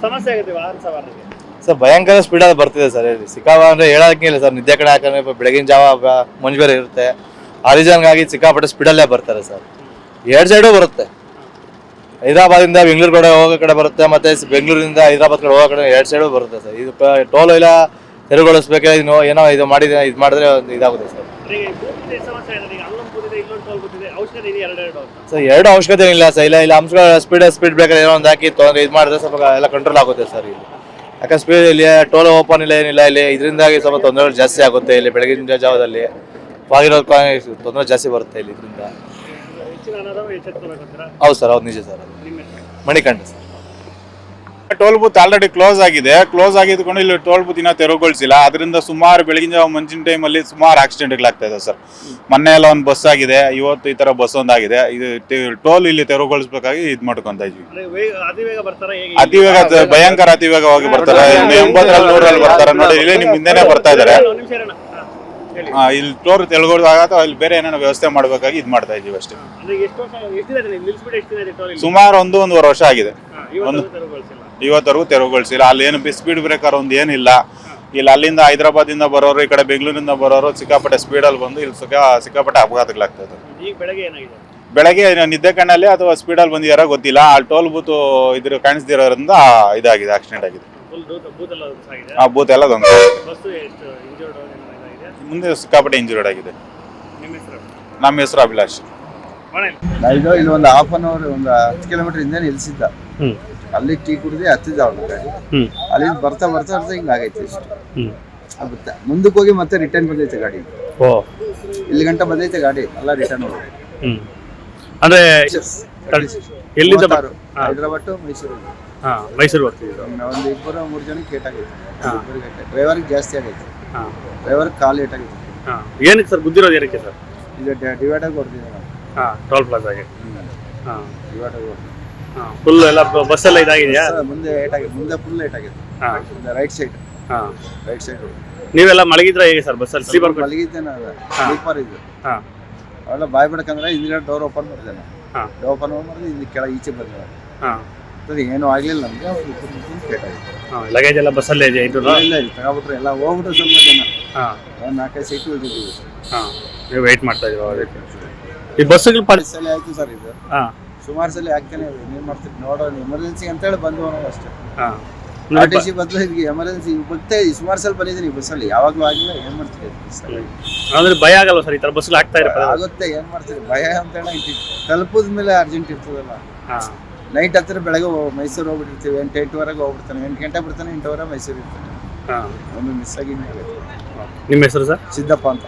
ಸಮಸ್ಯೆ ಆಗುತ್ತೆ ವಾಹನ ಸವಾರರಿಗೆ. ಸರ್ ಭಯಂಕರ ಸ್ಪೀಡಲ್ಲಿ ಬರ್ತಿದೆ ಸರ್. ಇಲ್ಲಿ ಸಿಕ್ಕಾಪ ಅಂದ್ರೆ ಹೇಳೋದಕ್ಕೆ ಇಲ್ಲ ಸರ್. ನಿದ್ದೆ ಕಡೆ ಹಾಕಂದ್ರೆ ಬೆಳಗಿನ ಜಾವ ಮಂಜು ಬೇರೆ ಇರುತ್ತೆ. ಆ ರೀಸನ್ಗಾಗಿ ಸಿಕ್ಕಾಪಟ್ಟೆ ಸ್ಪೀಡಲ್ಲೇ ಬರ್ತಾರೆ ಸರ್. ಎರಡು ಸೈಡು ಬರುತ್ತೆ. ಹೈದರಾಬಾದಿಂದ ಬೆಂಗಳೂರು ಕಡೆ ಹೋಗೋ ಕಡೆ ಬರುತ್ತೆ, ಮತ್ತೆ ಬೆಂಗಳೂರಿಂದ ಹೈದರಾಬಾದ್ ಕಡೆ ಹೋಗೋ ಕಡೆ ಎರಡು ಸೈಡು ಬರುತ್ತೆ ಸರ್. ಇದು ಟೋಲ್ ಇಲ್ಲ ತೆರವುಗೊಳಿಸ್ಬೇಕಾದ್ರೆ ಏನೋ ಇದು ಮಾಡಿದ್ರೆ ಇದಾಗುತ್ತೆ ಸರ್. ಸರ್ ಎರಡು ಅವಶ್ಯಕತೆ ಇಲ್ಲ ಸರ್. ಇಲ್ಲ ಅಂಶ ಸ್ಪೀಡ್ ಬ್ರೇಕರ್ ಏನೋ ಒಂದು ಹಾಕಿ ಇದು ಮಾಡಿದ್ರೆ ಸ್ವಲ್ಪ ಎಲ್ಲ ಕಂಟ್ರೋಲ್ ಆಗುತ್ತೆ ಸರ್. ಇಲ್ಲಿ ಯಾಕಂದ್ರೆ ಸ್ಪೀಡ್ ಇಲ್ಲಿ ಟೋಲ್ ಓಪನ್ ಇಲ್ಲ ಏನಿಲ್ಲ. ಇಲ್ಲಿ ಇದರಿಂದಾಗಿ ಸ್ವಲ್ಪ ತೊಂದರೆ ಜಾಸ್ತಿ ಆಗುತ್ತೆ. ಇಲ್ಲಿ ಬೆಳಗಿನ ಜಾವದಲ್ಲಿ ಫಾಗಿರೋ ತೊಂದರೆ ಜಾಸ್ತಿ ಬರುತ್ತೆ ಇಲ್ಲಿ ಇದರಿಂದ. ಹೌದು ಸರ್, ಹೌದು ನಿಜ sir. Manikanta sir. Toll booth already close ಆಗಿದೆ. ಕ್ಲೋಸ್ ಆಗಿದ್ಕೊಂಡು ಇಲ್ಲಿ ಟೋಲ್ ಬೂತ್ ಇನ್ನೂ ತೆರವುಗೊಳಿಸಿಲ್ಲ. ಅದರಿಂದ ಸುಮಾರು ಬೆಳಗಿನ ಜಾವ ಮಂಚಿನ ಟೈಮಲ್ಲಿ ಸುಮಾರು ಆಕ್ಸಿಡೆಂಟ್ಗಳಾಗ್ತಾ ಇದೆ ಸರ್. ಮೊನ್ನೆ ಎಲ್ಲ ಒಂದು ಬಸ್ ಆಗಿದೆ, ಇವತ್ತು ಈ ತರ ಬಸ್ ಒಂದಾಗಿದೆ. ಇದು ಟೋಲ್ ಇಲ್ಲಿ ತೆರವುಗೊಳಿಸಬೇಕಾಗಿ ಇದು ಮಾಡ್ಕೊಂತ ಇದ್ವಿ. ಅತಿವೇಗ ಭಯಂಕರ ಅತಿವೇಗವಾಗಿ ಬರ್ತಾರೆ. 80 100 ಬರ್ತಾರೆ ನೋಡಿ. ಇಲ್ಲಿ ನಿಮ್ ಹಿಂದೆನೆ ಬರ್ತಾ ಇದಾರೆ. ಇಲ್ಲಿ ಟೋಲ್ ತೆರವುಗೊಳಿಸಾಗ ಇಲ್ಲಿ ಬೇರೆ ಏನೇನೋ ವ್ಯವಸ್ಥೆ ಮಾಡಬೇಕಾಗಿ ಇದು ಮಾಡ್ತಾ ಇದೀವಿ ಅಷ್ಟೇ. ಸುಮಾರು ಒಂದೂವರೆ ವರ್ಷ ಆಗಿದೆ. ಇವತ್ತರೆಗೂ ತೆರವುಗೊಳಿಸಿಲ್ಲ. ಅಲ್ಲಿ ಏನು ಸ್ಪೀಡ್ ಬ್ರೇಕರ್ ಒಂದು ಏನಿಲ್ಲ. ಇಲ್ಲಿ ಅಲ್ಲಿಂದ ಹೈದರಾಬಾದಿಂದ ಬರೋರು, ಈ ಕಡೆ ಬೆಂಗಳೂರಿಂದ ಬರೋರು ಸಿಕ್ಕಾಪಟ್ಟೆ ಸ್ಪೀಡಲ್ಲಿ ಬಂದು ಇಲ್ಲಿ ಸಿಕ್ಕಾಪಟ್ಟೆ ಅಪಘಾತಗಳಾಗ್ತದೆ. ಬೆಳಗ್ಗೆ ನಿದ್ದೆ ಕಣ್ಣಲ್ಲಿ ಅಥವಾ ಸ್ಪೀಡಲ್ಲಿ ಬಂದಿದಾರ ಗೊತ್ತಿಲ್ಲ. ಅಲ್ಲಿ ಟೋಲ್ ಬೂತ್ ಇದ್ರ ಕಾಣಿಸ್ದಿರೋದ್ರಿಂದ ಇದಾಗಿದೆ, ಆಕ್ಸಿಡೆಂಟ್ ಆಗಿದೆ. ಆ ಬೂತ್ ಎಲ್ಲ ಮುಂದೆ ಸಿಕ್ಕಾಪಟ್ಟೆ ಇಂಜೂರ್ಡ್ ಆಗಿದೆ. ನಮ್ಮ ಹೆಸರು ಅಭಿಲಾಷ್. ಇಲ್ಲಿ ಒಂದು ಹಾಫ್ ಅನ್ ಅವರ್ ಒಂದು 10 ಕಿಲೋಮೀಟರ್ ಹಿಂದೆ ನಿಲ್ಸಿದ್ದ. ಅಲ್ಲಿ ಟೀ ಕುಡಿದು ಹತ್ತಿದ್ದ ಅವ್ರ ಗಾಡಿ. ಅಲ್ಲಿ ಬರ್ತಾ ಹಿಂಗ ಆಗೈತೆ ಇಷ್ಟು. ಮುಂದಕ್ಕೆ ಹೋಗಿ ಮತ್ತೆ ರಿಟರ್ನ್ ಬಂದೈತೆ ಗಾಡಿ. ಇಲ್ಲಿ ಗಂಟ ಬಂದೈತೆ ಗಾಡಿ ಎಲ್ಲ ರಿಟರ್ನ್ ಹೋಗಿ. ಅಂದ್ರೆ ಹೈದರಾಬಾದ್ ಮೈಸೂರು ಒಂದು 2-3 ಜನಕ್ಕೆ ಏಟ್ ಆಗೈತೆ. ಡ್ರೈವರ್ಗೆ ಜಾಸ್ತಿ ಆಗೈತೆ. ಡ್ರೈವರ್ ಕಾಲು ಏಟ್ ಆಗೈತೆ. ಏನಕ್ಕೆ ಸರ್ ಗುದ್ದಿರೋದು? ಏನಕ್ಕೆ ಸರ್? ಇದು ಡಿವೈಡರ್ ಕೊಡ್ತಿದ್ದೆ ನಾವು. ಟೋಲ್ ಪ್ಲಾಜಾಗೆ ಡಿವೈಡರ್ ಫುಲ್ ಎಲ್ಲ ಬಸ್ ಎಲ್ಲ ಇದಾಗಿದೆಯಾ? ಮುಂದೆ ಏಟ್ ಆಗಿದೆ. ಮುಂದೆ ಫುಲ್ ಏಟ್ ಆಗಿದೆ. ರೈಟ್ ಸೈಡ್ ನೀವೆಲ್ಲ ಮಲಗಿದ್ರ ಹೇಗೆ ಸರ್ ಬಸ್ಸಲ್ಲಿ? ಸ್ಲೀಪರ್ ಮಲಗಿದ್ದೆ ನಾನು. ಸ್ಲೀಪರ್ ಇದು ಅವೆಲ್ಲ ಬಾಯ್ ಬಿಡಕಂದ್ರೆ ಹಿಂದ್ಗಡೆ ಡೋರ್ ಓಪನ್ ಮಾಡಿದೆ ನಾನು. ಡೋರ್ ಓಪನ್ ಮಾಡಿದ್ರೆ ಇಲ್ಲಿ ಕೆಳಗೆ ಈಚೆ ಬಂದೆ. ಸರಿ ಏನೂ ಆಗ್ಲಿಲ್ಲ ನಮ್ಗೆ. ಲಗೇಜ್ ಎಲ್ಲ ಬಸ್ಸಲ್ಲೇ ಇದೆ? ಇಲ್ಲ ತಗೊಬಿಟ್ರೆ ಎಲ್ಲ ಹೋಗ್ಬಿಟ್ರೆ ಸ್ವಲ್ಪ ಜನ. 4-5 ಸೀಟು ಉಳಿದಿದ್ದೀವಿ. ನೀವು ವೆಯ್ಟ್ ಮಾಡ್ತಾ ಇದೀವಿ. ಈ ಬಸ್ಸುಗಳು ಸಲ ಆಯ್ತು ಸರ್. ಇದು ಸುಮಾರು ಸಲ ಆಗ್ತಾನೆ ಏನ್ ಮಾಡ್ತೀವಿ ನೋಡೋಣ. ಎಮರ್ಜೆನ್ಸಿ ಅಂತ ಹೇಳಿ ಬಂದ್ವು ನಾವು ಅಷ್ಟೇ. RTC ಬದಲು ಇದಕ್ಕೆ ಎಮರ್ಜೆನ್ಸಿ ಮತ್ತೆ ಸುಮಾರು ಸಲ ಬಂದಿದ್ದೀನಿ ಬಸ್ಸಲ್ಲಿ. ಯಾವಾಗ್ಲೂ ಆಗಿಲ್ಲ. ಏನ್ ಮಾಡ್ತೀವಿ ಅಂದ್ರೆ ಭಯ ಆಗಲ್ಲ ಸರ್ ಈ ತರ ಬಸ್ ಆಗ್ತಾ ಇರೋ? ಆಗುತ್ತೆ. ಏನ್ ಮಾಡ್ತೀವಿ ಭಯ ಅಂತ ಹೇಳಿ ತಲುಪದ ಮೇಲೆ ಅರ್ಜೆಂಟ್ ಇರ್ತದಲ್ಲ. ನೈಟ್ ಹತ್ತಿರ ಬೆಳಗ್ಗೆ ಮೈಸೂರು ಹೋಗ್ಬಿಟ್ಟಿರ್ತೀವಿ. 8-8ವರೆಗೆ ಹೋಗ್ಬಿಡ್ತಾನೆ. 8 ಗಂಟೆ ಬಿಡ್ತಾನೆ. 8 ಮೈಸೂರು ಇರ್ತಾನೆ. ಒಂದು ಮಿಸ್ ಆಗಿ. ನಿಮ್ಮ ಹೆಸರು ಸರ್? ಸಿದ್ದಪ್ಪ ಅಂತ.